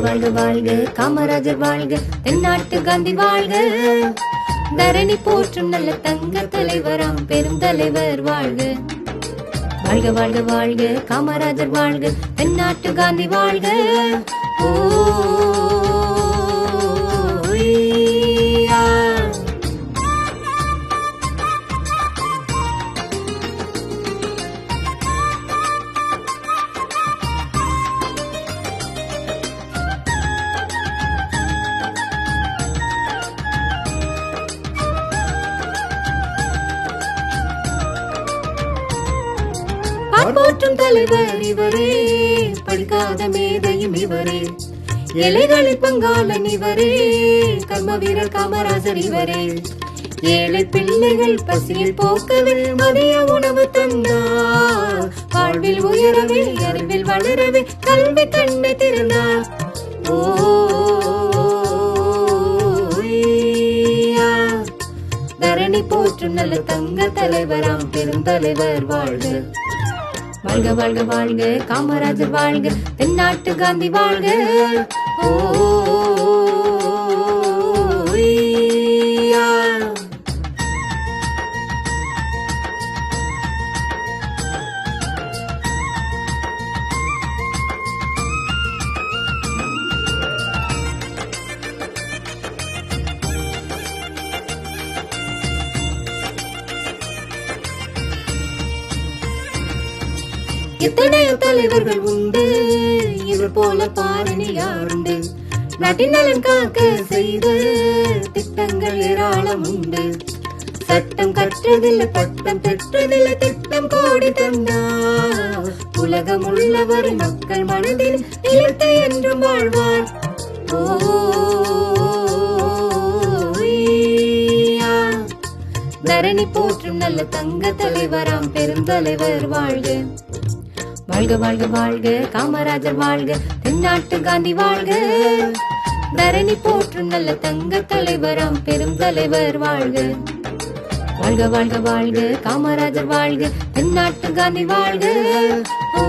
வாழ்க வாழ்க காமராஜர் வாழ்க தென்னாட்டு காந்தி வாழ்க தரணி போற்றும் நல்ல தங்க தலைவராம் பெரும் தலைவர் வாழ்க வாழ்க வாழ்க வாழ்க காமராஜர் வாழ்க தென்னாட்டு காந்தி வாழ்க ஓ போற்றும் தலைவர் இவரே படிக்காத மேதையும் இவரே ஏழைகளின் பங்காளன் இவரே கர்ம வீரர் காமராஜர் இவரே ஏழை பிள்ளைகள் பசியில் போக்கவே மதிய உணவு தந்தார் வாழ்வில் உயரவே அறிவில் வளரவே கல்வி கண்ணை திறந்தார் ஓ தரணி போற்றும் நல்ல தங்க தலைவராம் பெரும் தலைவர் வாழ்க வாழ்க வாழ்க வாழ்க காமராஜர் வாழ்க தென்னாட்டு காந்தி வாழ்க ஓ எத்தனையோ தலைவர்கள் உண்டு இவர் போல பாரணி யாருண்டு நாட்டின் நலன் காக்க செய்த திட்டங்கள் ஏராளம் உண்டு சட்டம் கற்றதில்லை பட்டம் பெற்றதில்லை திட்டம் கோடி தந்தார் உலகம் உள்ளவர் மக்கள் மனதில் நிலத்தை என்றும் வாழ்வார் ஓ தரணி போற்றும் நல்ல தங்க தலைவராம் பெரும் தலைவர் வாழ்க வாழ்க வாழ்க வாழ்க காமராஜர் வாழ்க தென்னாட்டு காந்தி வாழ்க தரணி போற்றும் நல்ல தங்க தலைவராம் பெரும் தலைவர் வாழ்க வாழ்க வாழ்க வாழ்க காமராஜர் வாழ்க தென்னாட்டு காந்தி வாழ்க ஓ